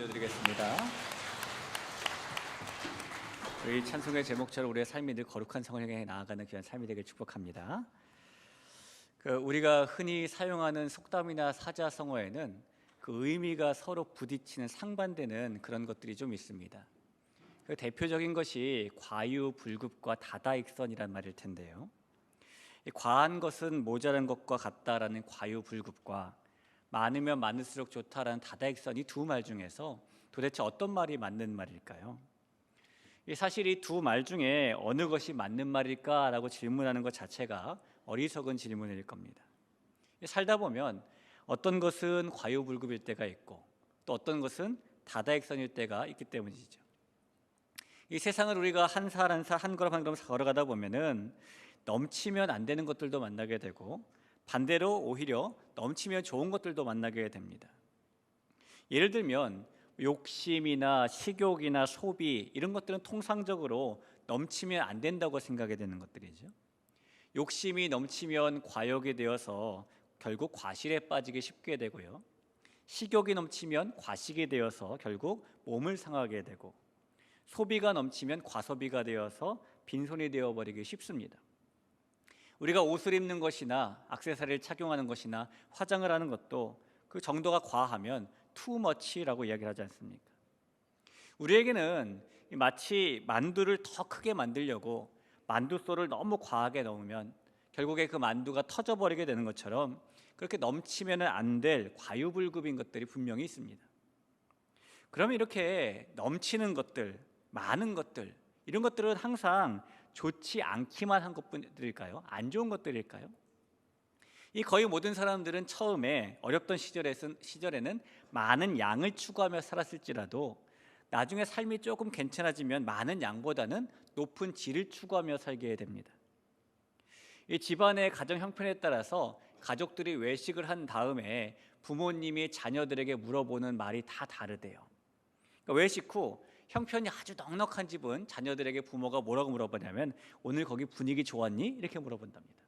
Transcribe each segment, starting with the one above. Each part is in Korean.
올려드리겠습니다. 우리 찬송의 제목처럼 우리의 삶이 늘 거룩한 성을 향해 나아가는 귀한 삶이 되길 축복합니다. 우리가 흔히 사용하는 속담이나 사자성어에는 그 의미가 서로 부딪히는 상반되는 그런 것들이 좀 있습니다. 그 대표적인 것이 과유불급과 다다익선이란 말일 텐데요. 과한 것은 모자란 것과 같다라는 과유불급과 많으면 많을수록 좋다라는 다다익선, 이 두 말 중에서 도대체 어떤 말이 맞는 말일까요? 사실 이 두 말 중에 어느 것이 맞는 말일까라고 질문하는 것 자체가 어리석은 질문일 겁니다. 살다 보면 어떤 것은 과유불급일 때가 있고 또 어떤 것은 다다익선일 때가 있기 때문이죠. 이 세상을 우리가 한 살 한 살 한 걸음 한 걸음 걸어가다 보면은 넘치면 안 되는 것들도 만나게 되고 반대로 오히려 넘치면 좋은 것들도 만나게 됩니다. 예를 들면 욕심이나 식욕이나 소비, 이런 것들은 통상적으로 넘치면 안 된다고 생각이 되는 것들이죠. 욕심이 넘치면 과욕이 되어서 결국 과실에 빠지기 쉽게 되고요. 식욕이 넘치면 과식이 되어서 결국 몸을 상하게 되고, 소비가 넘치면 과소비가 되어서 빈손이 되어버리기 쉽습니다. 우리가 옷을 입는 것이나 액세서리를 착용하는 것이나 화장을 하는 것도 그 정도가 과하면 too much라고 이야기를 하지 않습니까? 우리에게는 마치 만두를 더 크게 만들려고 만두소를 너무 과하게 넣으면 결국에 그 만두가 터져버리게 되는 것처럼 그렇게 넘치면 안 될 과유불급인 것들이 분명히 있습니다. 그러면 이렇게 넘치는 것들, 많은 것들, 이런 것들은 항상 좋지 않기만 한 것들일까요? 안 좋은 것들일까요? 이 거의 모든 사람들은 처음에 어렵던 시절에는 많은 양을 추구하며 살았을지라도 나중에 삶이 조금 괜찮아지면 많은 양보다는 높은 질을 추구하며 살게 됩니다. 이 집안의 가정 형편에 따라서 가족들이 외식을 한 다음에 부모님이 자녀들에게 물어보는 말이 다 다르대요. 그러니까 외식 후 형편이 아주 넉넉한 집은 자녀들에게 부모가 뭐라고 물어보냐면 오늘 거기 분위기 좋았니? 이렇게 물어본답니다.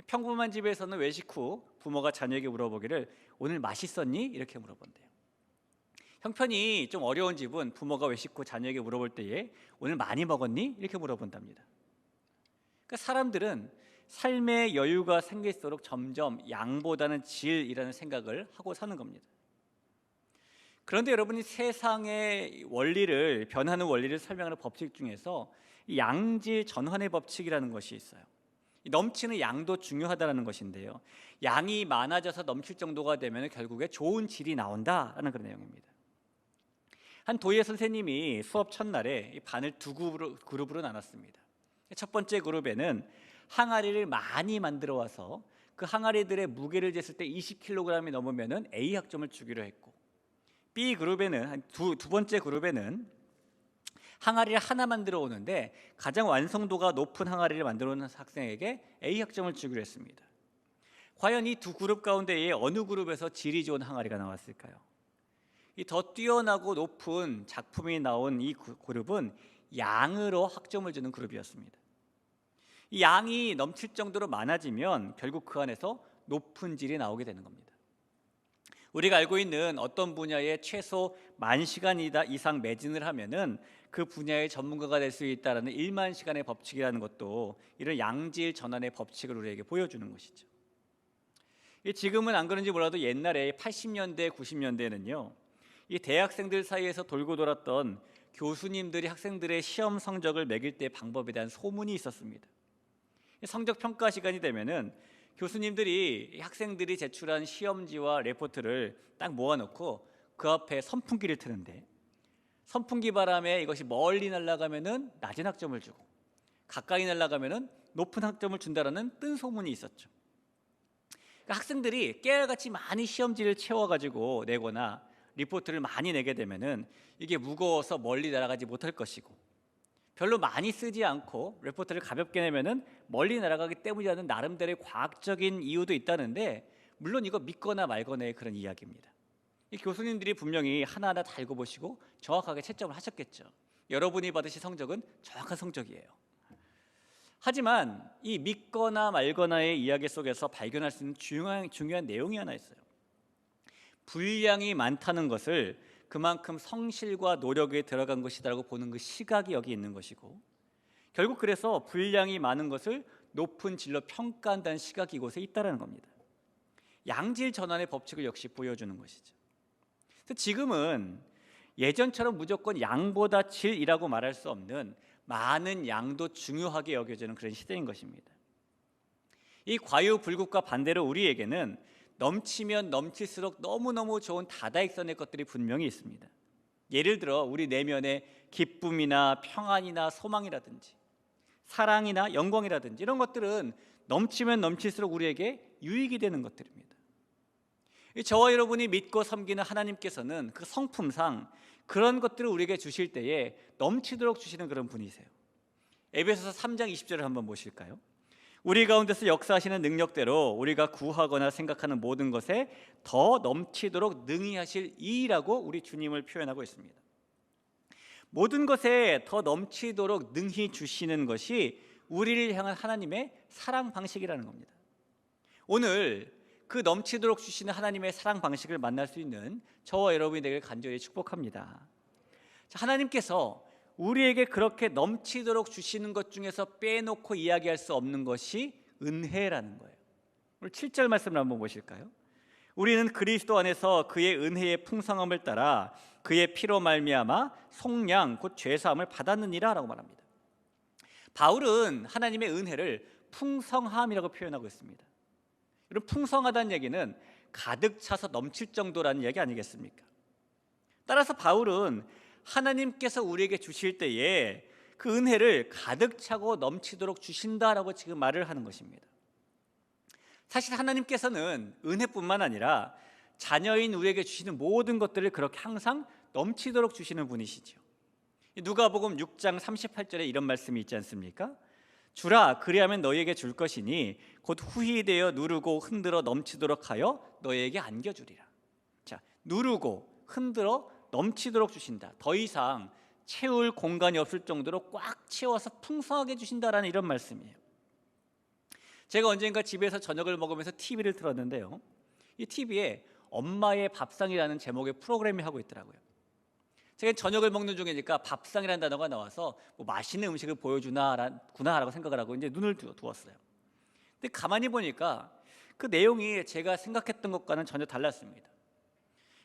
평범한 집에서는 외식 후 부모가 자녀에게 물어보기를 오늘 맛있었니? 이렇게 물어본대요. 형편이 좀 어려운 집은 부모가 외식 후 자녀에게 물어볼 때에 오늘 많이 먹었니? 이렇게 물어본답니다. 그러니까 사람들은 삶의 여유가 생길수록 점점 양보다는 질이라는 생각을 하고 사는 겁니다. 그런데 여러분이 세상의 원리를, 변하는 원리를 설명하는 법칙 중에서 양질 전환의 법칙이라는 것이 있어요. 넘치는 양도 중요하다는 것인데요, 양이 많아져서 넘칠 정도가 되면 결국에 좋은 질이 나온다라는 그런 내용입니다. 한 도예 선생님이 수업 첫날에 반을 두 그룹으로 나눴습니다. 첫 번째 그룹에는 항아리를 많이 만들어 와서 그 항아리들의 무게를 쟀을 때 20kg이 넘으면 A 학점을 주기로 했고, B 그룹에는 두 번째 그룹에는 항아리를 하나 만들어 오는데 가장 완성도가 높은 항아리를 만들어 오는 학생에게 A 학점을 주기로 했습니다. 과연 이 두 그룹 가운데에 어느 그룹에서 질이 좋은 항아리가 나왔을까요? 이 더 뛰어나고 높은 작품이 나온 이 그룹은 양으로 학점을 주는 그룹이었습니다. 이 양이 넘칠 정도로 많아지면 결국 그 안에서 높은 질이 나오게 되는 겁니다. 우리가 알고 있는 어떤 분야에 최소 10,000시간 이상 매진을 하면은 그 분야의 전문가가 될 수 있다는 10,000시간의 법칙이라는 것도 이런 양질 전환의 법칙을 우리에게 보여주는 것이죠. 지금은 안 그런지 몰라도 옛날에 80년대, 90년대에는요, 이 대학생들 사이에서 돌고 돌았던 교수님들이 학생들의 시험 성적을 매길 때 방법에 대한 소문이 있었습니다. 성적 평가 시간이 되면은 교수님들이 학생들이 제출한 시험지와 레포트를 딱 모아놓고 그 앞에 선풍기를 트는데 선풍기 바람에 이것이 멀리 날아가면은 낮은 학점을 주고 가까이 날아가면은 높은 학점을 준다라는 뜬 소문이 있었죠. 그러니까 학생들이 깨알같이 많이 시험지를 채워가지고 내거나 리포트를 많이 내게 되면은 이게 무거워서 멀리 날아가지 못할 것이고, 별로 많이 쓰지 않고 레포트를 가볍게 내면은 멀리 날아가기 때문이라는 나름대로의 과학적인 이유도 있다는데, 물론 이거 믿거나 말거나의 그런 이야기입니다. 이 교수님들이 분명히 하나하나 다 읽어보시고 정확하게 채점을 하셨겠죠. 여러분이 받으신 성적은 정확한 성적이에요. 하지만 이 믿거나 말거나의 이야기 속에서 발견할 수 있는 중요한 내용이 하나 있어요. 분량이 많다는 것을 그만큼 성실과 노력에 들어간 것이다라고 보는 그 시각이 여기 있는 것이고, 결국 그래서 분량이 많은 것을 높은 질로 평가한다는 시각이 이곳에 있다는 겁니다. 양질 전환의 법칙을 역시 보여주는 것이죠. 그래서 지금은 예전처럼 무조건 양보다 질이라고 말할 수 없는 많은 양도 중요하게 여겨지는 그런 시대인 것입니다. 이 과유불급과 반대로 우리에게는 넘치면 넘칠수록 너무너무 좋은 다다익선의 것들이 분명히 있습니다. 예를 들어 우리 내면의 기쁨이나 평안이나 소망이라든지 사랑이나 영광이라든지 이런 것들은 넘치면 넘칠수록 우리에게 유익이 되는 것들입니다. 저와 여러분이 믿고 섬기는 하나님께서는 그 성품상 그런 것들을 우리에게 주실 때에 넘치도록 주시는 그런 분이세요. 에베소서 3장 20절을 한번 보실까요? 우리 가운데서 역사하시는 능력대로 우리가 구하거나 생각하는 모든 것에 더 넘치도록 능히 하실 이라고 우리 주님을 표현하고 있습니다. 모든 것에 더 넘치도록 능히 주시는 것이 우리를 향한 하나님의 사랑 방식이라는 겁니다. 오늘 그 넘치도록 주시는 하나님의 사랑 방식을 만날 수 있는 저와 여러분이 되길 간절히 축복합니다. 하나님께서 우리에게 그렇게 넘치도록 주시는 것 중에서 빼놓고 이야기할 수 없는 것이 은혜라는 거예요. 오늘 7절 말씀을 한번 보실까요? 우리는 그리스도 안에서 그의 은혜의 풍성함을 따라 그의 피로 말미암아 속량 곧 죄사함을 받았느니라 라고 말합니다. 바울은 하나님의 은혜를 풍성함이라고 표현하고 있습니다. 여러분, 풍성하다는 얘기는 가득 차서 넘칠 정도라는 얘기 아니겠습니까? 따라서 바울은 하나님께서 우리에게 주실 때에 그 은혜를 가득 차고 넘치도록 주신다라고 지금 말을 하는 것입니다. 사실 하나님께서는 은혜뿐만 아니라 자녀인 우리에게 주시는 모든 것들을 그렇게 항상 넘치도록 주시는 분이시죠. 누가복음 6장 38절에 이런 말씀이 있지 않습니까? 주라 그리하면 너희에게 줄 것이니 곧 후히 되어 누르고 흔들어 넘치도록 하여 너희에게 안겨주리라. 자, 누르고 흔들어 넘치도록 주신다. 더 이상 채울 공간이 없을 정도로 꽉 채워서 풍성하게 주신다라는 이런 말씀이에요. 제가 언젠가 집에서 저녁을 먹으면서 TV를 틀었는데요, 이 TV에 엄마의 밥상이라는 제목의 프로그램이 하고 있더라고요. 제가 저녁을 먹는 중이니까 밥상이라는 단어가 나와서 뭐 맛있는 음식을 보여주나구나라고 생각을 하고 이제 눈을 두었어요. 근데 가만히 보니까 그 내용이 제가 생각했던 것과는 전혀 달랐습니다.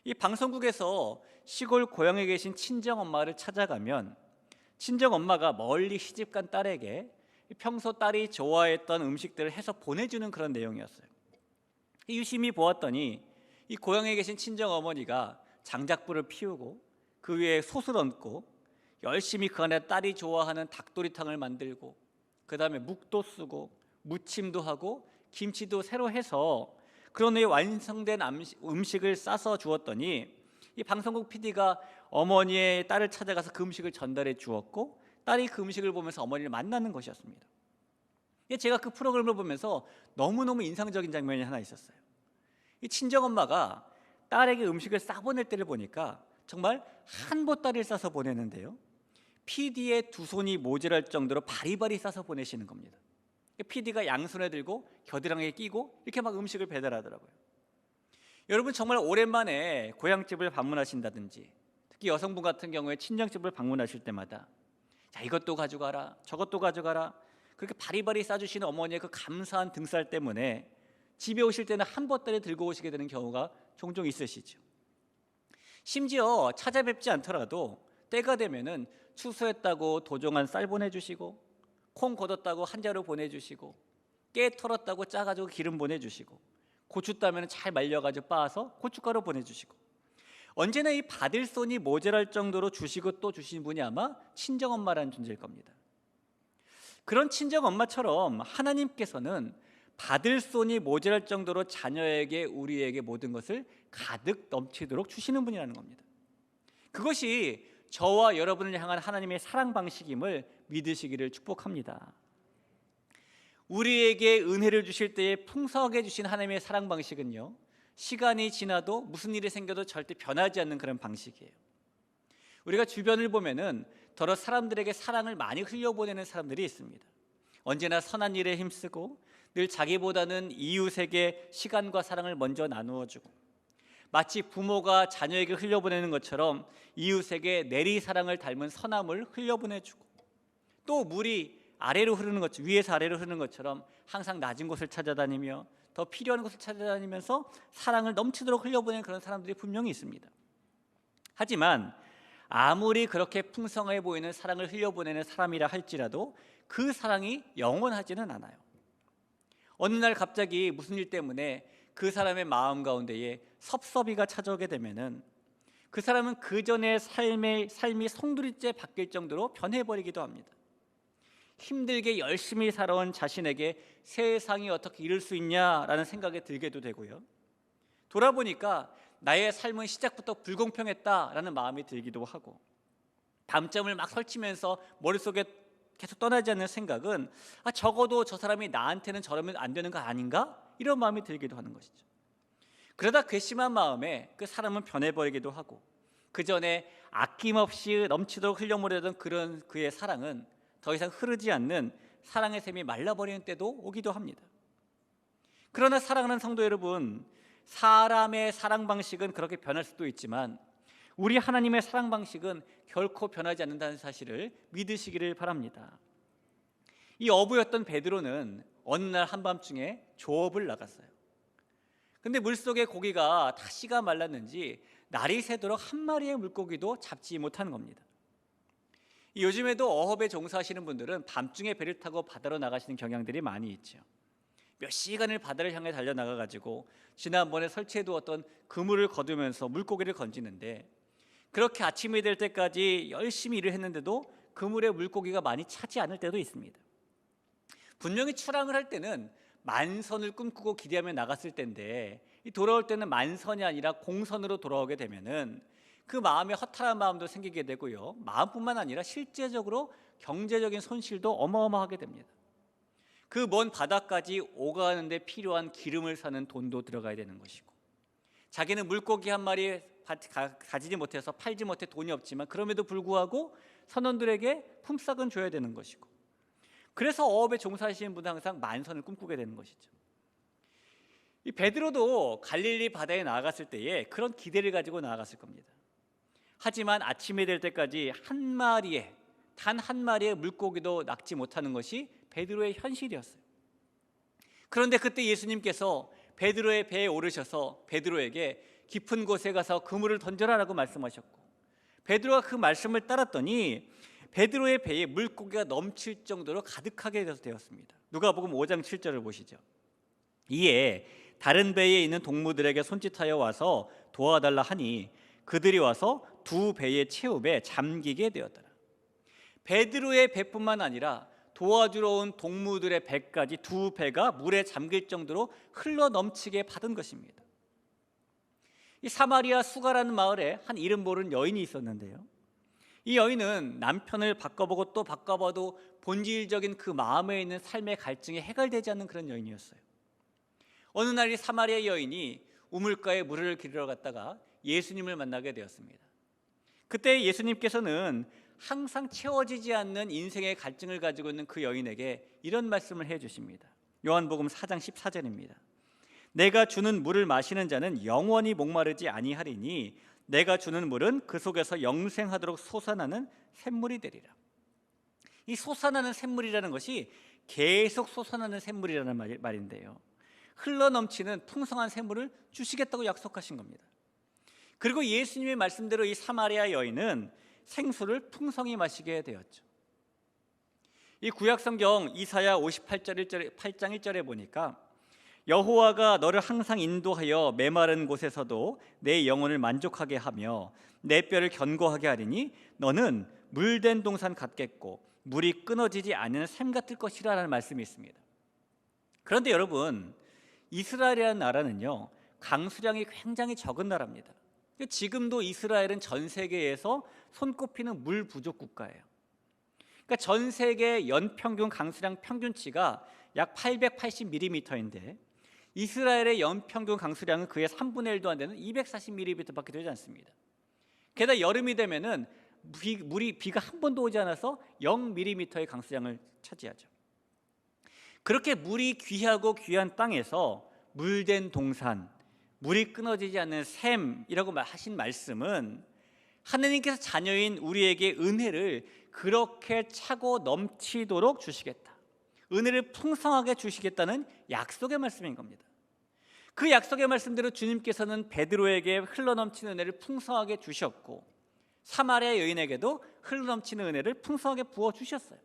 이 방송국에서 시골 고향에 계신 친정엄마를 찾아가면 친정엄마가 멀리 시집간 딸에게 평소 딸이 좋아했던 음식들을 해서 보내주는 그런 내용이었어요. 유심히 보았더니 이 고향에 계신 친정어머니가 장작불을 피우고 그 위에 솥을 얹고 열심히 그 안에 딸이 좋아하는 닭도리탕을 만들고 그 다음에 묵도 쓰고 무침도 하고 김치도 새로 해서 그런 후에 완성된 음식을 싸서 주었더니 이 방송국 PD가 어머니의 딸을 찾아가서 그 음식을 전달해 주었고 딸이 그 음식을 보면서 어머니를 만나는 것이었습니다. 제가 그 프로그램을 보면서 너무너무 인상적인 장면이 하나 있었어요. 이 친정엄마가 딸에게 음식을 싸보낼 때를 보니까 정말 한 보따리를 싸서 보내는데요, PD의 두 손이 모자랄 정도로 바리바리 싸서 보내시는 겁니다. PD가 양손에 들고 겨드랑이에 끼고 이렇게 막 음식을 배달하더라고요. 여러분, 정말 오랜만에 고향집을 방문하신다든지 특히 여성분 같은 경우에 친정집을 방문하실 때마다 자, 이것도 가져가라 저것도 가져가라 그렇게 바리바리 싸주시는 어머니의 그 감사한 등살 때문에 집에 오실 때는 한 보따리 들고 오시게 되는 경우가 종종 있으시죠. 심지어 찾아뵙지 않더라도 때가 되면은 추수했다고 도종한 쌀 보내주시고 콩 걷었다고 한 자루 보내주시고 깨 털었다고 짜가지고 기름 보내주시고 고추 따면 잘 말려가지고 빻아서 고춧가루 보내주시고 언제나 이 받을 손이 모자랄 정도로 주시고 또 주신 분이 아마 친정엄마라는 존재일 겁니다. 그런 친정엄마처럼 하나님께서는 받을 손이 모자랄 정도로 자녀에게 우리에게 모든 것을 가득 넘치도록 주시는 분이라는 겁니다. 그것이 저와 여러분을 향한 하나님의 사랑 방식임을 믿으시기를 축복합니다. 우리에게 은혜를 주실 때에 풍성하게 주신 하나님의 사랑 방식은요, 시간이 지나도 무슨 일이 생겨도 절대 변하지 않는 그런 방식이에요. 우리가 주변을 보면은 더러 사람들에게 사랑을 많이 흘려보내는 사람들이 있습니다. 언제나 선한 일에 힘쓰고 늘 자기보다는 이웃에게 시간과 사랑을 먼저 나누어주고 마치 부모가 자녀에게 흘려보내는 것처럼 이웃에게 내리사랑을 닮은 선함을 흘려보내주고, 또 물이 아래로 흐르는 것, 위에서 아래로 흐르는 것처럼 항상 낮은 곳을 찾아다니며 더 필요한 곳을 찾아다니면서 사랑을 넘치도록 흘려보내는 그런 사람들이 분명히 있습니다. 하지만 아무리 그렇게 풍성해 보이는 사랑을 흘려보내는 사람이라 할지라도 그 사랑이 영원하지는 않아요. 어느 날 갑자기 무슨 일 때문에 그 사람의 마음 가운데에 섭섭이가 찾아오게 되면은 그 사람은 그 전의 삶이 송두리째 바뀔 정도로 변해버리기도 합니다. 힘들게 열심히 살아온 자신에게 세상이 어떻게 이럴 수 있냐라는 생각이 들게도 되고요, 돌아보니까 나의 삶은 시작부터 불공평했다라는 마음이 들기도 하고, 밤잠을 막 설치면서 머릿속에 계속 떠나지 않는 생각은 적어도 저 사람이 나한테는 저러면 안 되는 거 아닌가? 이런 마음이 들기도 하는 것이죠. 그러다 괘씸한 마음에 그 사람은 변해버리기도 하고, 그 전에 아낌없이 넘치도록 흘려보내던 그런 그의 사랑은 더 이상 흐르지 않는 사랑의 샘이 말라버리는 때도 오기도 합니다. 그러나 사랑하는 성도 여러분, 사람의 사랑 방식은 그렇게 변할 수도 있지만 우리 하나님의 사랑 방식은 결코 변하지 않는다는 사실을 믿으시기를 바랍니다. 이 어부였던 베드로는 어느 날 한밤중에 조업을 나갔어요. 근데 물속에 고기가 다 씨가 말랐는지 날이 새도록 한 마리의 물고기도 잡지 못하는 겁니다. 요즘에도 어업에 종사하시는 분들은 밤중에 배를 타고 바다로 나가시는 경향들이 많이 있죠. 몇 시간을 바다를 향해 달려나가가지고 지난번에 설치해두었던 그물을 거두면서 물고기를 건지는데, 그렇게 아침이 될 때까지 열심히 일을 했는데도 그물에 물고기가 많이 차지 않을 때도 있습니다. 분명히 출항을 할 때는 만선을 꿈꾸고 기대하며 나갔을 때인데, 돌아올 때는 만선이 아니라 공선으로 돌아오게 되면은 그 마음에 허탈한 마음도 생기게 되고요, 마음뿐만 아니라 실제적으로 경제적인 손실도 어마어마하게 됩니다. 그 먼 바다까지 오가는데 필요한 기름을 사는 돈도 들어가야 되는 것이고, 자기는 물고기 한 마리 가지지 못해서 팔지 못해 돈이 없지만 그럼에도 불구하고 선원들에게 품삯은 줘야 되는 것이고, 그래서 어업에 종사하시는 분은 항상 만선을 꿈꾸게 되는 것이죠. 이 베드로도 갈릴리 바다에 나아갔을 때에 그런 기대를 가지고 나아갔을 겁니다. 하지만 아침이 될 때까지 단 한 마리의 물고기도 낚지 못하는 것이 베드로의 현실이었어요. 그런데 그때 예수님께서 베드로의 배에 오르셔서 베드로에게 깊은 곳에 가서 그물을 던져라라고 말씀하셨고, 베드로가 그 말씀을 따랐더니 베드로의 배에 물고기가 넘칠 정도로 가득하게 되었습니다. 누가복음 5장 7절을 보시죠. 이에 다른 배에 있는 동무들에게 손짓하여 와서 도와달라 하니 그들이 와서 두 배의 채웁에 잠기게 되었더라. 베드로의 배뿐만 아니라 도와주러 온 동무들의 배까지 두 배가 물에 잠길 정도로 흘러 넘치게 받은 것입니다. 이 사마리아 수가라는 마을에 한 이름 모르는 여인이 있었는데요, 이 여인은 남편을 바꿔보고 또 바꿔봐도 본질적인 그 마음에 있는 삶의 갈증이 해결되지 않는 그런 여인이었어요. 어느 날 이 사마리아 여인이 우물가에 물을 기르러 갔다가 예수님을 만나게 되었습니다. 그때 예수님께서는 항상 채워지지 않는 인생의 갈증을 가지고 있는 그 여인에게 이런 말씀을 해주십니다. 요한복음 4장 14절입니다. 내가 주는 물을 마시는 자는 영원히 목마르지 아니하리니 내가 주는 물은 그 속에서 영생하도록 솟아나는 샘물이 되리라. 이 솟아나는 샘물이라는 것이 계속 솟아나는 샘물이라는 말인데요, 흘러넘치는 풍성한 샘물을 주시겠다고 약속하신 겁니다. 그리고 예수님의 말씀대로 이 사마리아 여인은 생수를 풍성히 마시게 되었죠. 이 구약성경 이사야 58장 1절에 보니까 여호와가 너를 항상 인도하여 메마른 곳에서도 내 영혼을 만족하게 하며 내 뼈를 견고하게 하리니 너는 물된 동산 같겠고 물이 끊어지지 않는 샘 같을 것이라 라는 말씀이 있습니다. 그런데 여러분, 이스라엘이라는 나라는요, 강수량이 굉장히 적은 나라입니다. 지금도 이스라엘은 전 세계에서 손꼽히는 물 부족 국가예요. 그러니까 전 세계 연평균 강수량 평균치가 약 880mm인데 이스라엘의 연평균 강수량은 그의 3분의 1도 안 되는 240mm밖에 되지 않습니다. 게다가 여름이 되면은 비가 한 번도 오지 않아서 0mm의 강수량을 차지하죠. 그렇게 물이 귀하고 귀한 땅에서 물된 동산, 물이 끊어지지 않는 샘이라고 하신 말씀은 하느님께서 자녀인 우리에게 은혜를 그렇게 차고 넘치도록 주시겠다, 은혜를 풍성하게 주시겠다는 약속의 말씀인 겁니다. 그 약속의 말씀대로 주님께서는 베드로에게 흘러넘치는 은혜를 풍성하게 주셨고, 사마리아 여인에게도 흘러넘치는 은혜를 풍성하게 부어주셨어요.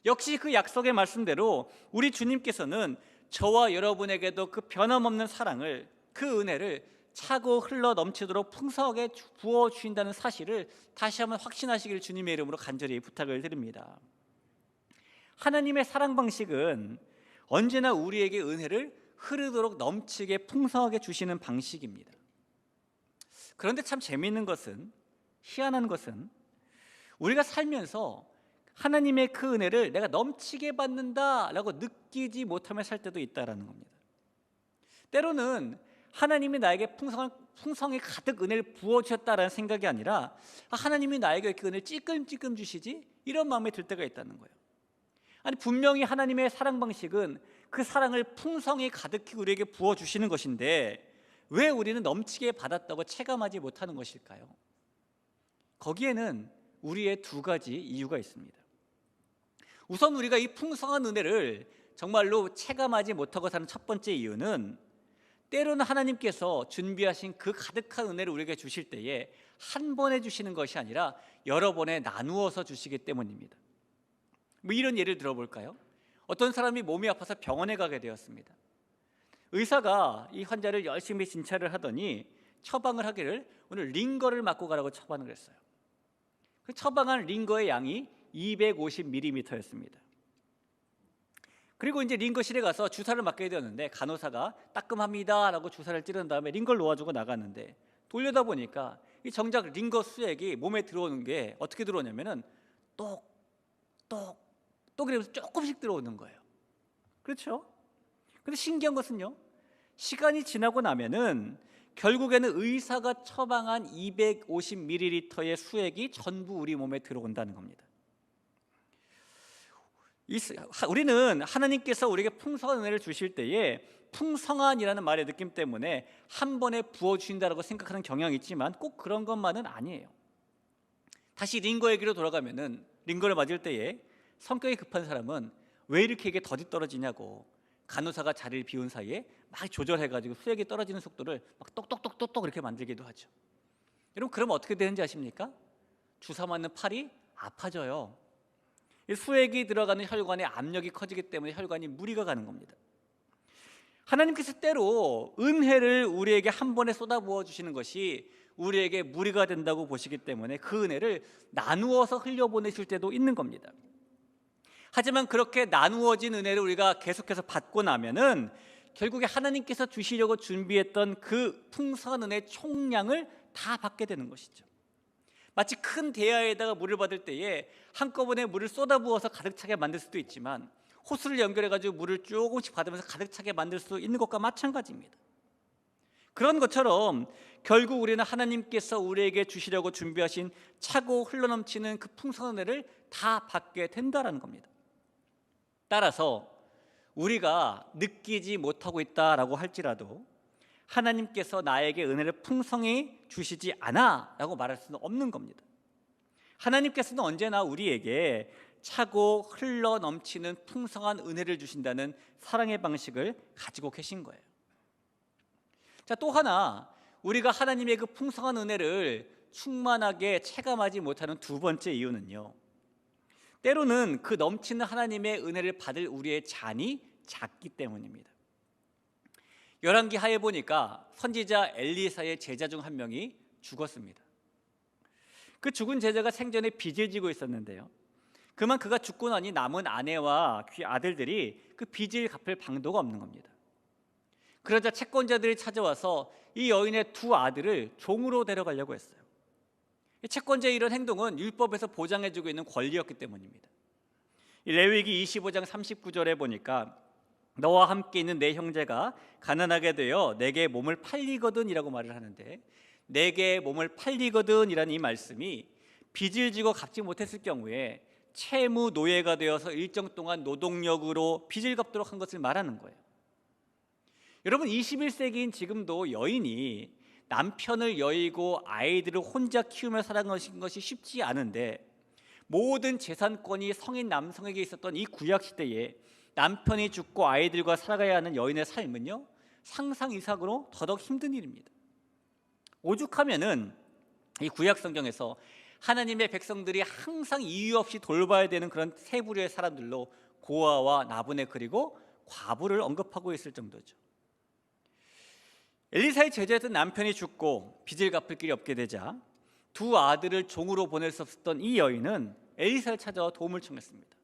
역시 그 약속의 말씀대로 우리 주님께서는 저와 여러분에게도 그 변함없는 사랑을, 그 은혜를 차고 흘러넘치도록 풍성하게 부어주신다는 사실을 다시 한번 확신하시길 주님의 이름으로 간절히 부탁을 드립니다. 하나님의 사랑 방식은 언제나 우리에게 은혜를 흐르도록 넘치게 풍성하게 주시는 방식입니다. 그런데 참 재미있는 것은, 희한한 것은, 우리가 살면서 하나님의 그 은혜를 내가 넘치게 받는다라고 느끼지 못하며 살 때도 있다라는 겁니다. 때로는 하나님이 나에게 풍성히 가득 은혜를 부어주셨다라는 생각이 아니라, 하나님이 나에게 이렇게 은혜를 찔끔찔끔 주시지? 이런 마음이 들 때가 있다는 거예요. 아니, 분명히 하나님의 사랑 방식은 그 사랑을 풍성히 가득히 우리에게 부어주시는 것인데 왜 우리는 넘치게 받았다고 체감하지 못하는 것일까요? 거기에는 우리의 두 가지 이유가 있습니다. 우선 우리가 이 풍성한 은혜를 정말로 체감하지 못하고 사는 첫 번째 이유는, 때로는 하나님께서 준비하신 그 가득한 은혜를 우리에게 주실 때에 한 번에 주시는 것이 아니라 여러 번에 나누어서 주시기 때문입니다. 이런 예를 들어볼까요? 어떤 사람이 몸이 아파서 병원에 가게 되었습니다. 의사가 이 환자를 열심히 진찰을 하더니 처방을 하기를 오늘 링거를 맞고 가라고 처방을 했어요. 그 처방한 링거의 양이 250ml였습니다. 그리고 이제 링거실에 가서 주사를 맞게 되었는데 간호사가 따끔합니다 라고 주사를 찌른 다음에 링거를 놓아주고 나갔는데, 돌려다 보니까 이 정작 링거 수액이 몸에 들어오는 게 어떻게 들어오냐면은 똑똑 이러면서 조금씩 들어오는 거예요. 그렇죠? 근데 신기한 것은요, 시간이 지나고 나면은 결국에는 의사가 처방한 250ml의 수액이 전부 우리 몸에 들어온다는 겁니다. 우리는 하나님께서 우리에게 풍성한 은혜를 주실 때에 풍성한이라는 말의 느낌 때문에 한 번에 부어주신다고 생각하는 경향이 있지만 꼭 그런 것만은 아니에요. 다시 링거 얘기로 돌아가면은, 링거를 맞을 때에 성격이 급한 사람은 왜 이렇게 이게 더디 떨어지냐고 간호사가 자리를 비운 사이에 막 조절해가지고 수액이 떨어지는 속도를 막 똑똑똑똑똑 이렇게 만들기도 하죠. 여러분, 그러면 어떻게 되는지 아십니까? 주사 맞는 팔이 아파져요. 이 수액이 들어가는 혈관에 압력이 커지기 때문에 혈관이 무리가 가는 겁니다. 하나님께서 때로 은혜를 우리에게 한 번에 쏟아부어 주시는 것이 우리에게 무리가 된다고 보시기 때문에 그 은혜를 나누어서 흘려보내실 때도 있는 겁니다. 하지만 그렇게 나누어진 은혜를 우리가 계속해서 받고 나면은 결국에 하나님께서 주시려고 준비했던 그 풍성한 은혜의 총량을 다 받게 되는 것이죠. 마치 큰 대야에다가 물을 받을 때에 한꺼번에 물을 쏟아부어서 가득 차게 만들 수도 있지만, 호스를 연결해가지고 물을 조금씩 받으면서 가득 차게 만들 수 있는 것과 마찬가지입니다. 그런 것처럼 결국 우리는 하나님께서 우리에게 주시려고 준비하신 차고 흘러넘치는 그 풍성한 은혜를 다 받게 된다는 겁니다. 따라서 우리가 느끼지 못하고 있다라고 할지라도 하나님께서 나에게 은혜를 풍성히 주시지 않아 라고 말할 수는 없는 겁니다. 하나님께서는 언제나 우리에게 차고 흘러 넘치는 풍성한 은혜를 주신다는 사랑의 방식을 가지고 계신 거예요. 자, 또 하나 우리가 하나님의 그 풍성한 은혜를 충만하게 체감하지 못하는 두 번째 이유는요, 때로는 그 넘치는 하나님의 은혜를 받을 우리의 잔이 작기 때문입니다. 열왕기 하에 보니까 선지자 엘리사의 제자 중 한 명이 죽었습니다. 그 죽은 제자가 생전에 빚을 지고 있었는데요, 그만 그가 죽고 나니 남은 아내와 아들들이 그 빚을 갚을 방도가 없는 겁니다. 그러자 채권자들이 찾아와서 이 여인의 두 아들을 종으로 데려가려고 했어요. 채권자의 이런 행동은 율법에서 보장해주고 있는 권리였기 때문입니다. 레위기 25장 39절에 보니까 너와 함께 있는 내 형제가 가난하게 되어 내게 몸을 팔리거든 이라고 말을 하는데, 내게 몸을 팔리거든 이라는 이 말씀이 빚을 지고 갚지 못했을 경우에 채무 노예가 되어서 일정 동안 노동력으로 빚을 갚도록 한 것을 말하는 거예요. 여러분, 21세기인 지금도 여인이 남편을 여의고 아이들을 혼자 키우며 살아가는 것이 쉽지 않은데, 모든 재산권이 성인 남성에게 있었던 이 구약 시대에 남편이 죽고 아이들과 살아가야 하는 여인의 삶은요, 상상 이상으로 더더욱 힘든 일입니다. 오죽하면은 이 구약 성경에서 하나님의 백성들이 항상 이유 없이 돌봐야 되는 그런 세 부류의 사람들로 고아와 나부네 그리고 과부를 언급하고 있을 정도죠. 엘리사의 제자였던 남편이 죽고 빚을 갚을 길이 없게 되자 두 아들을 종으로 보낼 수 없었던 이 여인은 엘리사를 찾아와 도움을 청했습니다.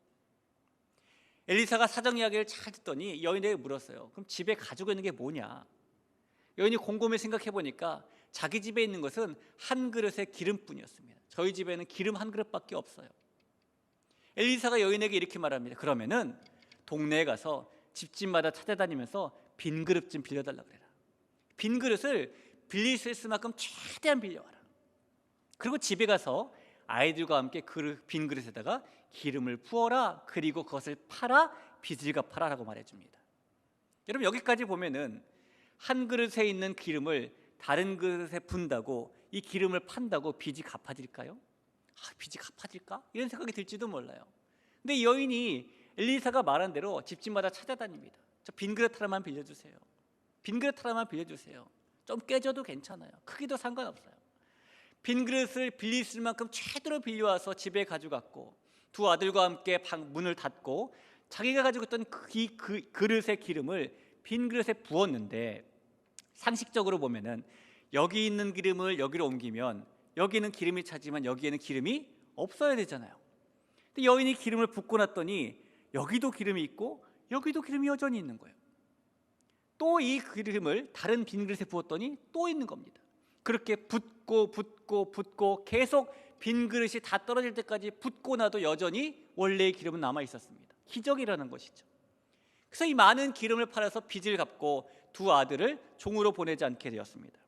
엘리사가 사정 이야기를 잘 듣더니 여인에게 물었어요. 그럼 집에 가지고 있는 게 뭐냐? 여인이 곰곰이 생각해 보니까 자기 집에 있는 것은 한 그릇의 기름뿐이었습니다. 저희 집에는 기름 한 그릇밖에 없어요. 엘리사가 여인에게 이렇게 말합니다. 그러면은 동네에 가서 집집마다 찾아다니면서 빈 그릇 좀 빌려달라 그래라. 빈 그릇을 빌릴 수 있을 만큼 최대한 빌려와라. 그리고 집에 가서 아이들과 함께 그 빈 그릇에다가 기름을 부어라. 그리고 그것을 팔아 빚을 갚아라라고 말해줍니다. 여러분, 여기까지 보면은 한 그릇에 있는 기름을 다른 그릇에 붓는다고 이 기름을 판다고 빚이 갚아질까요? 빚이 갚아질까? 이런 생각이 들지도 몰라요. 근데 이 여인이 엘리사가 말한 대로 집집마다 찾아다닙니다. 저 빈 그릇 하나만 빌려주세요. 빈 그릇 하나만 빌려주세요. 좀 깨져도 괜찮아요. 크기도 상관없어요. 빈 그릇을 빌릴 수 있을 만큼 최대로 빌려와서 집에 가져갔고 두 아들과 함께 방 문을 닫고 자기가 가지고 있던 그 그릇의 기름을 빈 그릇에 부었는데, 상식적으로 보면은 여기 있는 기름을 여기로 옮기면 여기는 기름이 차지만 여기에는 기름이 없어야 되잖아요. 근데 여인이 기름을 붓고 났더니 여기도 기름이 있고 여기도 기름이 여전히 있는 거예요. 또 이 기름을 다른 빈 그릇에 부었더니 또 있는 겁니다. 그렇게 붓고 계속 빈 그릇이 다 떨어질 때까지 붓고 나도 여전히 원래의 기름은 남아 있었습니다. 기적이라는 것이죠. 그래서 이 많은 기름을 팔아서 빚을 갚고 두 아들을 종으로 보내지 않게 되었습니다.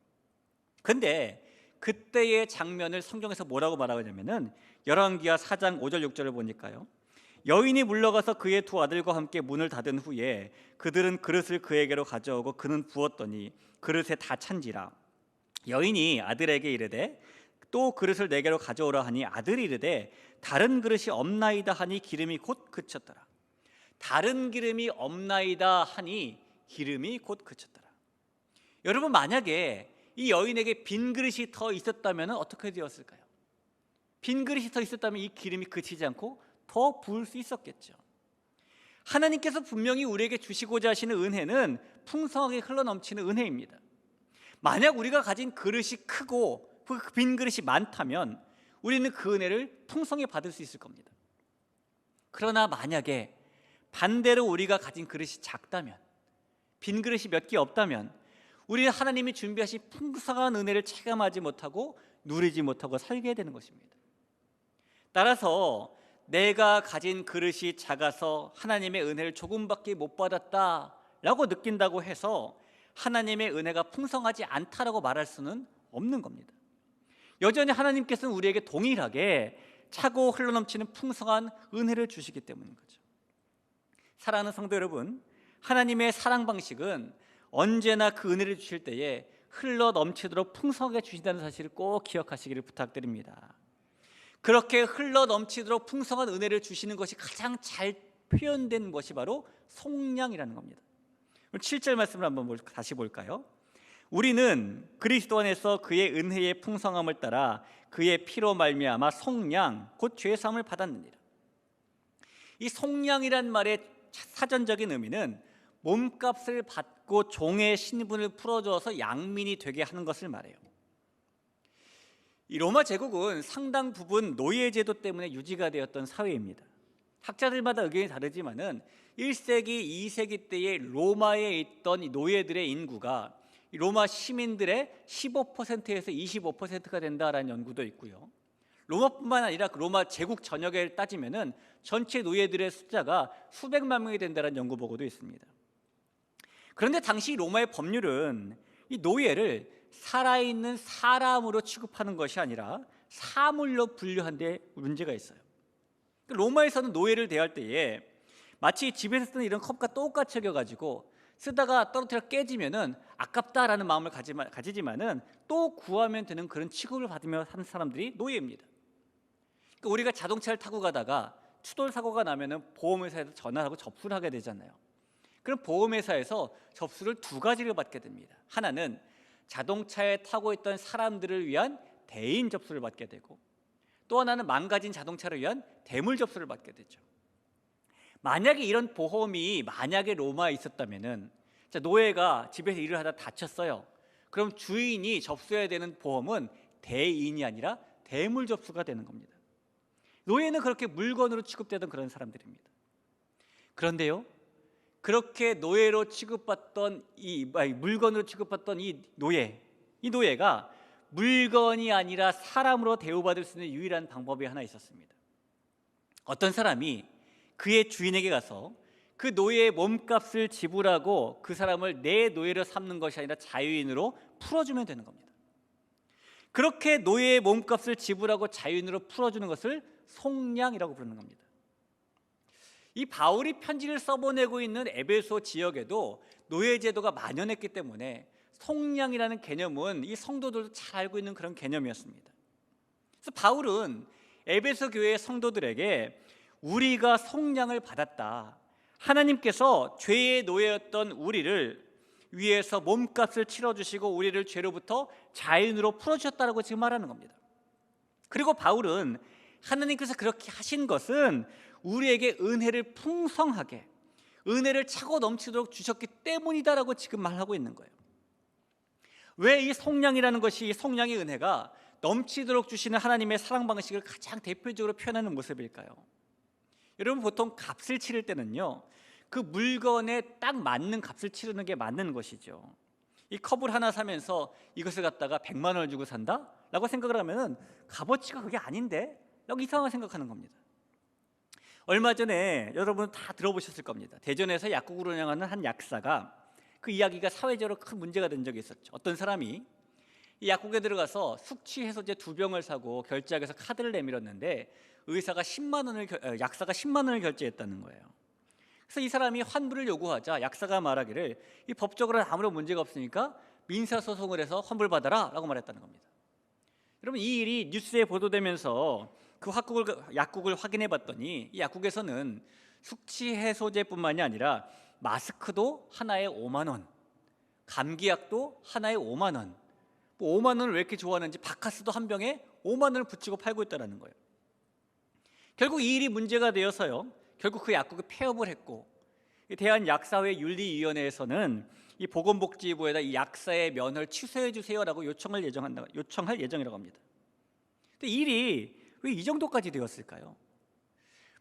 근데 그때의 장면을 성경에서 뭐라고 말하고 있냐면은 열왕기하 4장 5절 6절을 보니까요, 여인이 물러가서 그의 두 아들과 함께 문을 닫은 후에 그들은 그릇을 그에게로 가져오고 그는 부었더니 그릇에 다 찬지라. 여인이 아들에게 이르되 또 그릇을 내게로 가져오라 하니 아들이 이르되 다른 그릇이 없나이다 하니 기름이 곧 그쳤더라. 다른 기름이 없나이다 하니 기름이 곧 그쳤더라. 여러분, 만약에 이 여인에게 빈 그릇이 더 있었다면 어떻게 되었을까요? 빈 그릇이 더 있었다면 이 기름이 그치지 않고 더 부을 수 있었겠죠. 하나님께서 분명히 우리에게 주시고자 하시는 은혜는 풍성하게 흘러넘치는 은혜입니다. 만약 우리가 가진 그릇이 크고 그 빈 그릇이 많다면 우리는 그 은혜를 풍성히 받을 수 있을 겁니다. 그러나 만약에 반대로 우리가 가진 그릇이 작다면, 빈 그릇이 몇 개 없다면 우리는 하나님이 준비하신 풍성한 은혜를 체감하지 못하고 누리지 못하고 살게 되는 것입니다. 따라서 내가 가진 그릇이 작아서 하나님의 은혜를 조금밖에 못 받았다라고 느낀다고 해서 하나님의 은혜가 풍성하지 않다라고 말할 수는 없는 겁니다. 여전히 하나님께서는 우리에게 동일하게 차고 흘러넘치는 풍성한 은혜를 주시기 때문인 거죠. 사랑하는 성도 여러분, 하나님의 사랑 방식은 언제나 그 은혜를 주실 때에 흘러넘치도록 풍성하게 주신다는 사실을 꼭 기억하시기를 부탁드립니다. 그렇게 흘러넘치도록 풍성한 은혜를 주시는 것이 가장 잘 표현된 것이 바로 속량이라는 겁니다. 7절 말씀을 한번 다시 볼까요? 우리는 그리스도 안에서 그의 은혜의 풍성함을 따라 그의 피로 말미암아 속량 곧 죄사함을 받았느니라. 이 속량이란 말의 사전적인 의미는 몸값을 받고 종의 신분을 풀어줘서 양민이 되게 하는 것을 말해요. 이 로마 제국은 상당 부분 노예제도 때문에 유지가 되었던 사회입니다. 학자들마다 의견이 다르지만은 1세기, 2세기 때의 로마에 있던 이 노예들의 인구가 로마 시민들의 15%에서 25%가 된다라는 연구도 있고요. 로마뿐만 아니라 로마 제국 전역을 따지면은 전체 노예들의 숫자가 수백만 명이 된다는 연구 보고도 있습니다. 그런데 당시 로마의 법률은 이 노예를 살아있는 사람으로 취급하는 것이 아니라 사물로 분류한 데 문제가 있어요. 로마에서는 노예를 대할 때에 마치 집에서 쓰는 이런 컵과 똑같이 여겨가지고 쓰다가 떨어뜨려 깨지면은 아깝다라는 마음을 가지지만은 또 구하면 되는 그런 취급을 받으며 사는 사람들이 노예입니다. 그러니까 우리가 자동차를 타고 가다가 추돌 사고가 나면은 보험회사에서 전화하고 접수를 하게 되잖아요. 그럼 보험회사에서 접수를 두 가지를 받게 됩니다. 하나는 자동차에 타고 있던 사람들을 위한 대인 접수를 받게 되고, 또 하나는 망가진 자동차를 위한 대물 접수를 받게 되죠. 만약에 이런 보험이 만약에 로마에 있었다면은, 자, 노예가 집에서 일을 하다 다쳤어요. 그럼 주인이 접수해야 되는 보험은 대인이 아니라 대물 접수가 되는 겁니다. 노예는 그렇게 물건으로 취급되던 그런 사람들입니다. 그런데요, 그렇게 노예로 취급받던 물건으로 취급받던 이 노예가 물건이 아니라 사람으로 대우받을 수 있는 유일한 방법이 하나 있었습니다. 어떤 사람이 그의 주인에게 가서 그 노예의 몸값을 지불하고 그 사람을 내 노예로 삼는 것이 아니라 자유인으로 풀어주면 되는 겁니다. 그렇게 노예의 몸값을 지불하고 자유인으로 풀어주는 것을 속량이라고 부르는 겁니다. 이 바울이 편지를 써보내고 있는 에베소 지역에도 노예 제도가 만연했기 때문에 속량이라는 개념은 이 성도들도 잘 알고 있는 그런 개념이었습니다. 그래서 바울은 에베소 교회의 성도들에게 우리가 속량을 받았다, 하나님께서 죄의 노예였던 우리를 위해서 몸값을 치러주시고 우리를 죄로부터 자유인으로 풀어주셨다고 지금 말하는 겁니다. 그리고 바울은 하나님께서 그렇게 하신 것은 우리에게 은혜를 풍성하게, 은혜를 차고 넘치도록 주셨기 때문이다라고 지금 말하고 있는 거예요. 왜 이 속량이라는 것이, 이 속량의 은혜가 넘치도록 주시는 하나님의 사랑 방식을 가장 대표적으로 표현하는 모습일까요? 여러분, 보통 값을 치를 때는요, 그 물건에 딱 맞는 값을 치르는 게 맞는 것이죠. 이 컵을 하나 사면서 이것을 갖다가 100만 원을 주고 산다? 라고 생각을 하면은 값어치가 그게 아닌데? 라고 이상하게 생각하는 겁니다. 얼마 전에 여러분 다 들어보셨을 겁니다. 대전에서 약국을 운영하는 한 약사가, 그 이야기가 사회적으로 큰 문제가 된 적이 있었죠. 어떤 사람이 이 약국에 들어가서 숙취 해소제 2병을 사고 결제하기 위해서 카드를 내밀었는데 약사가 10만 원을 결제했다는 거예요. 그래서 이 사람이 환불을 요구하자 약사가 말하기를 이 법적으로는 아무런 문제가 없으니까 민사소송을 해서 환불받아라 라고 말했다는 겁니다. 여러분, 이 일이 뉴스에 보도되면서 그 약국을 확인해 봤더니 이 약국에서는 숙취 해소제뿐만이 아니라 마스크도 하나에 5만 원, 감기약도 하나에 5만 원, 5만 원을 왜 이렇게 좋아하는지 바카스도 한 병에 5만 원을 붙이고 팔고 있다는 거예요. 결국 이 일이 문제가 되어서요, 결국 그 약국이 폐업을 했고, 대한약사회 윤리위원회에서는 이 보건복지부에다 이 약사의 면허를 취소해 주세요라고 요청할 예정이라고 합니다. 근데 일이 왜 이 정도까지 되었을까요?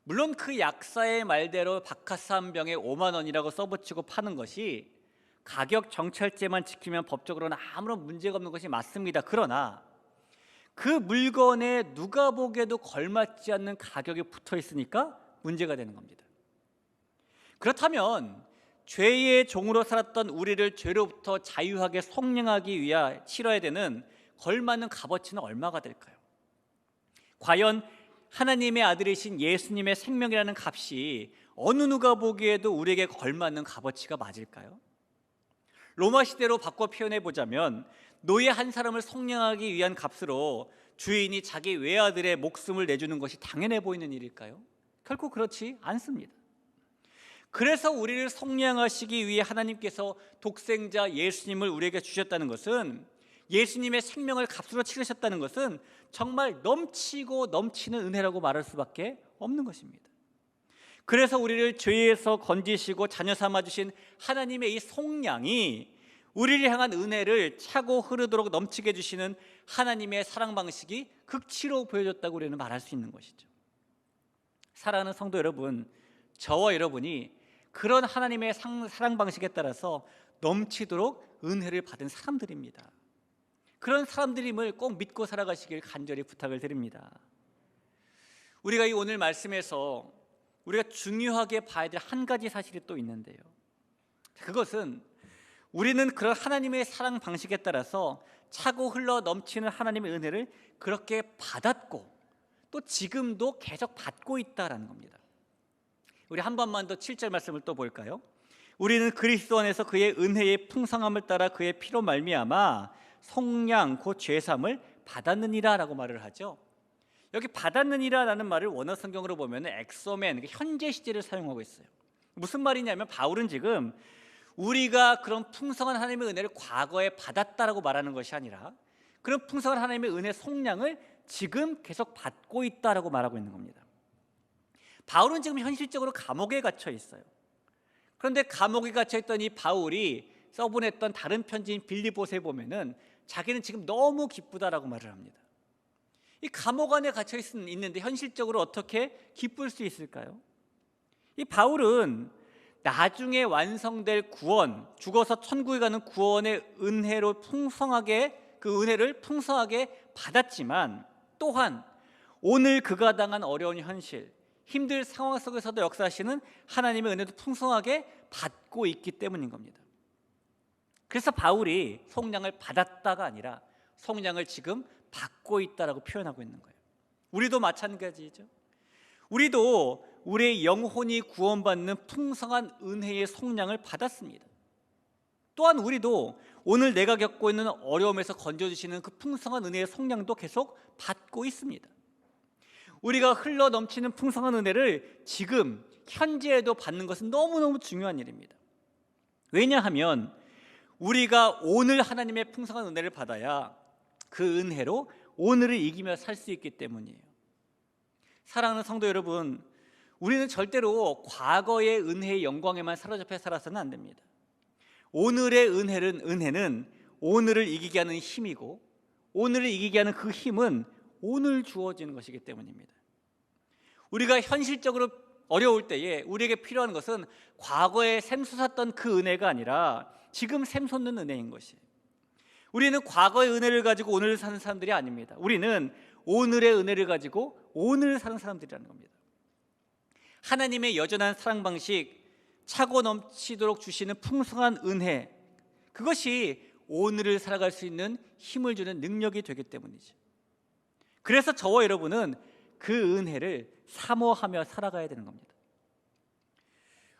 물론 그 약사의 말대로 바카스 한 병에 5만 원이라고 써붙이고 파는 것이 가격 정찰제만 지키면 법적으로는 아무런 문제가 없는 것이 맞습니다. 그러나 그 물건에 누가 보기에도 걸맞지 않는 가격이 붙어 있으니까 문제가 되는 겁니다. 그렇다면 죄의 종으로 살았던 우리를 죄로부터 자유하게 속량하기 위해 치러야 되는 걸맞는 값어치는 얼마가 될까요? 과연 하나님의 아들이신 예수님의 생명이라는 값이 어느 누가 보기에도 우리에게 걸맞는 값어치가 맞을까요? 로마 시대로 바꿔 표현해 보자면 노예 한 사람을 속량하기 위한 값으로 주인이 자기 외아들의 목숨을 내주는 것이 당연해 보이는 일일까요? 결코 그렇지 않습니다. 그래서 우리를 속량하시기 위해 하나님께서 독생자 예수님을 우리에게 주셨다는 것은, 예수님의 생명을 값으로 치르셨다는 것은 정말 넘치고 넘치는 은혜라고 말할 수밖에 없는 것입니다. 그래서 우리를 죄에서 건지시고 자녀 삼아주신 하나님의 이 속량이 우리를 향한 은혜를 차고 흐르도록 넘치게 해주시는 하나님의 사랑 방식이 극치로 보여줬다고 우리는 말할 수 있는 것이죠. 사랑하는 성도 여러분, 저와 여러분이 그런 하나님의 사랑 방식에 따라서 넘치도록 은혜를 받은 사람들입니다. 그런 사람들임을 꼭 믿고 살아가시길 간절히 부탁을 드립니다. 우리가 이 오늘 말씀에서 우리가 중요하게 봐야 될 한 가지 사실이 또 있는데요, 그것은 우리는 그런 하나님의 사랑 방식에 따라서 차고 흘러 넘치는 하나님의 은혜를 그렇게 받았고 또 지금도 계속 받고 있다라는 겁니다. 우리 한 번만 더 7절 말씀을 또 볼까요? 우리는 그리스도 안에서 그의 은혜의 풍성함을 따라 그의 피로 말미암아 속량 곧 죄사함을 받았느니라 라고 말을 하죠. 여기 받았느니라 라는 말을 원어 성경으로 보면 엑소멘, 현재 시제를 사용하고 있어요. 무슨 말이냐면 바울은 지금 우리가 그런 풍성한 하나님의 은혜를 과거에 받았다라고 말하는 것이 아니라 그런 풍성한 하나님의 은혜 속량을 지금 계속 받고 있다라고 말하고 있는 겁니다. 바울은 지금 현실적으로 감옥에 갇혀 있어요. 그런데 감옥에 갇혀 있던 이 바울이 써보냈던 다른 편지인 빌립보서에 보면은 자기는 지금 너무 기쁘다라고 말을 합니다. 이 감옥 안에 갇혀 있는데 현실적으로 어떻게 기쁠 수 있을까요? 이 바울은 나중에 완성될 구원, 죽어서 천국에 가는 구원의 은혜로 풍성하게 그 은혜를 풍성하게 받았지만 또한 오늘 그가 당한 어려운 현실, 힘들 상황 속에서도 역사하시는 하나님의 은혜도 풍성하게 받고 있기 때문인 겁니다. 그래서 바울이 속량을 받았다가 아니라 속량을 지금 받고 있다라고 표현하고 있는 거예요. 우리도 마찬가지죠. 우리도 우리의 영혼이 구원받는 풍성한 은혜의 속량을 받았습니다. 또한 우리도 오늘 내가 겪고 있는 어려움에서 건져주시는 그 풍성한 은혜의 속량도 계속 받고 있습니다. 우리가 흘러 넘치는 풍성한 은혜를 지금 현재에도 받는 것은 너무너무 중요한 일입니다. 왜냐하면 우리가 오늘 하나님의 풍성한 은혜를 받아야 그 은혜로 오늘을 이기며 살 수 있기 때문이에요. 사랑하는 성도 여러분, 우리는 절대로 과거의 은혜의 영광에만 사로잡혀 살아서는 안 됩니다. 오늘의 은혜는 오늘을 이기게 하는 힘이고 오늘을 이기게 하는 그 힘은 오늘 주어지는 것이기 때문입니다. 우리가 현실적으로 어려울 때에 우리에게 필요한 것은 과거에 샘솟았던 그 은혜가 아니라 지금 샘솟는 은혜인 것이에요. 우리는 과거의 은혜를 가지고 오늘을 사는 사람들이 아닙니다. 우리는 오늘의 은혜를 가지고 오늘을 사는 사람들이라는 겁니다. 하나님의 여전한 사랑 방식, 차고 넘치도록 주시는 풍성한 은혜, 그것이 오늘을 살아갈 수 있는 힘을 주는 능력이 되기 때문이죠. 그래서 저와 여러분은 그 은혜를 사모하며 살아가야 되는 겁니다.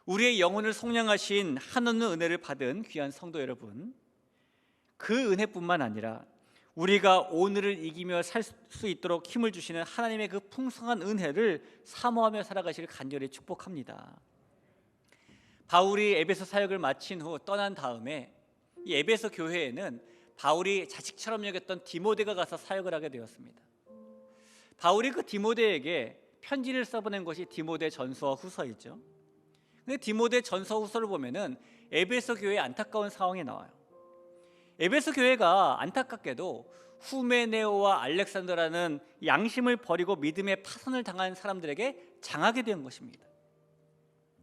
우리의 영혼을 속량하신 한없는 은혜를 받은 귀한 성도 여러분, 그 은혜뿐만 아니라 우리가 오늘을 이기며 살 수 있도록 힘을 주시는 하나님의 그 풍성한 은혜를 사모하며 살아가시길 간절히 축복합니다. 바울이 에베소 사역을 마친 후 떠난 다음에 이 에베소 교회에는 바울이 자식처럼 여겼던 디모데가 가서 사역을 하게 되었습니다. 바울이 그 디모데에게 편지를 써보낸 것이 디모데 전서와 후서이죠. 근데 디모데 전서 후서를 보면은 에베소 교회의 안타까운 상황이 나와요. 에베소 교회가 안타깝게도 후메네오와 알렉산더라는 양심을 버리고 믿음의 파선을 당한 사람들에게 장하게 된 것입니다.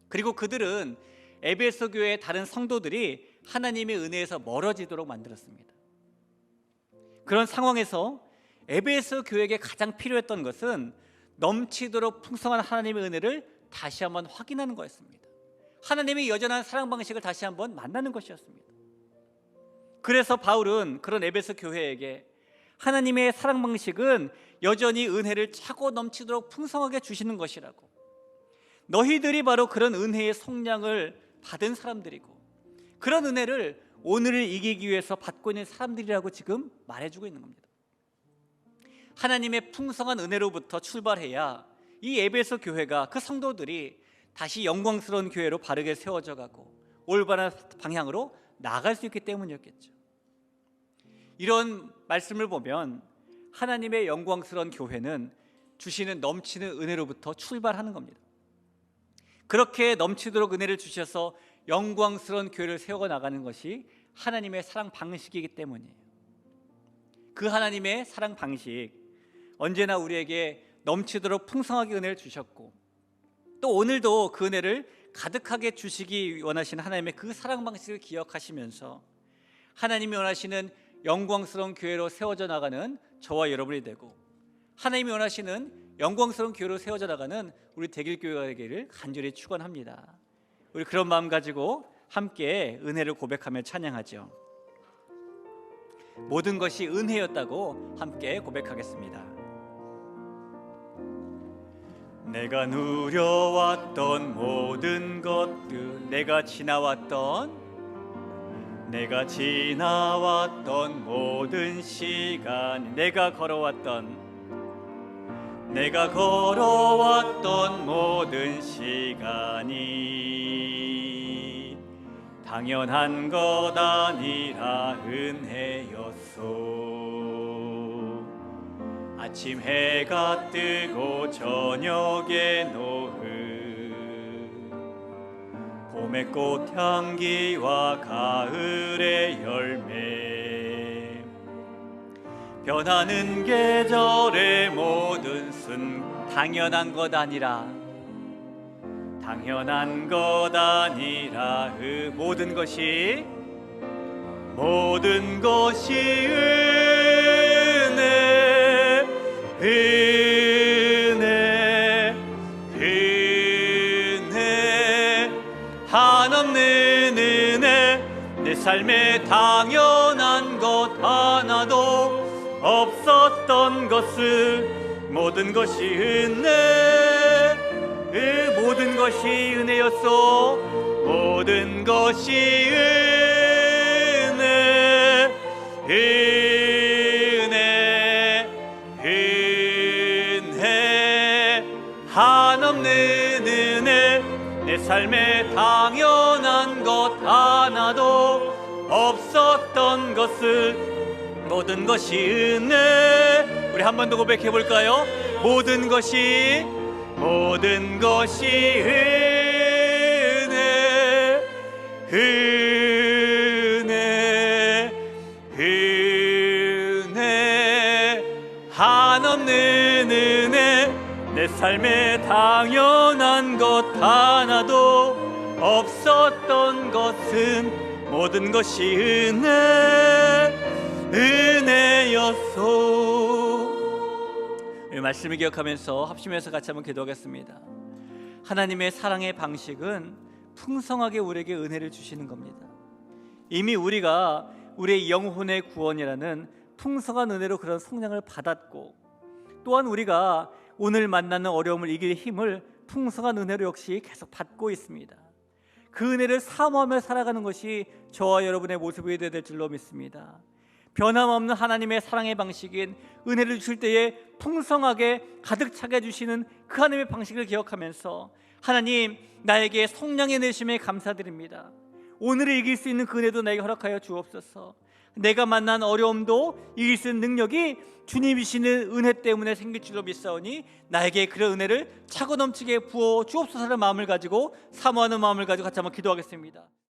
그리고 그들은 에베소 교회의 다른 성도들이 하나님의 은혜에서 멀어지도록 만들었습니다. 그런 상황에서 에베소 교회에게 가장 필요했던 것은 넘치도록 풍성한 하나님의 은혜를 다시 한번 확인하는 거였습니다. 하나님의 여전한 사랑 방식을 다시 한번 만나는 것이었습니다. 그래서 바울은 그런 에베소 교회에게 하나님의 사랑 방식은 여전히 은혜를 차고 넘치도록 풍성하게 주시는 것이라고, 너희들이 바로 그런 은혜의 속량을 받은 사람들이고 그런 은혜를 오늘을 이기기 위해서 받고 있는 사람들이라고 지금 말해주고 있는 겁니다. 하나님의 풍성한 은혜로부터 출발해야 이 에베소 교회가, 그 성도들이 다시 영광스러운 교회로 바르게 세워져 가고 올바른 방향으로 나아갈 수 있기 때문이었겠죠. 이런 말씀을 보면 하나님의 영광스러운 교회는 주시는 넘치는 은혜로부터 출발하는 겁니다. 그렇게 넘치도록 은혜를 주셔서 영광스러운 교회를 세워 나가는 것이 하나님의 사랑 방식이기 때문이에요. 그 하나님의 사랑 방식, 언제나 우리에게 넘치도록 풍성하게 은혜를 주셨고 또 오늘도 그 은혜를 가득하게 주시기 원하시는 하나님의 그 사랑 방식을 기억하시면서 하나님이 원하시는 영광스러운 교회로 세워져 나가는 저와 여러분이 되고 하나님이 원하시는 영광스러운 교회로 세워져 나가는 우리 대길교회가 되기를 간절히 축원합니다. 우리 그런 마음 가지고 함께 은혜를 고백하며 찬양하죠. 모든 것이 은혜였다고 함께 고백하겠습니다. 내가 누려왔던 모든 것들, 내가 지나왔던 모든 시간, 내가 걸어왔던 모든 시간이 당연한 것 아니라 은혜였소. 아침 해가 뜨고 저녁에 노을, 봄의 꽃향기와 가을의 열매, 변하는 계절의 모든 당연한 것 아니라 모든 것이 은혜, 한없는 은혜. 내 삶에 당연한 것 하나도 없었던 것을 모든 것이 은혜였소. 모든 것이 은혜, 한없는 은혜. 내 삶에 당연한 것 하나도 없었던 것을 모든 것이 은혜. 우리 한 번 더 고백해 볼까요? 모든 것이 은혜, 한없는 은혜. 내 삶에 당연한 것 하나도 없었던 것은 모든 것이 은혜였소. 이 말씀을 기억하면서 합심해서 같이 한번 기도하겠습니다. 하나님의 사랑의 방식은 풍성하게 우리에게 은혜를 주시는 겁니다. 이미 우리가 우리의 영혼의 구원이라는 풍성한 은혜로 그런 성량을 받았고, 또한 우리가 오늘 만나는 어려움을 이길 힘을 풍성한 은혜로 역시 계속 받고 있습니다. 그 은혜를 사모하며 살아가는 것이 저와 여러분의 모습이 되어야 될 줄로 믿습니다. 변함없는 하나님의 사랑의 방식인 은혜를 주실 때에 풍성하게 가득 차게 해주시는 그 하나님의 방식을 기억하면서, 하나님, 나에게 성령의 내심에 감사드립니다. 오늘을 이길 수 있는 그 은혜도 나에게 허락하여 주옵소서. 내가 만난 어려움도 이길 수 있는 능력이 주님이시는 은혜 때문에 생길 줄로 믿사오니 나에게 그런 은혜를 차고 넘치게 부어 주옵소서라는 마음을 가지고, 사모하는 마음을 가지고 같이 한번 기도하겠습니다.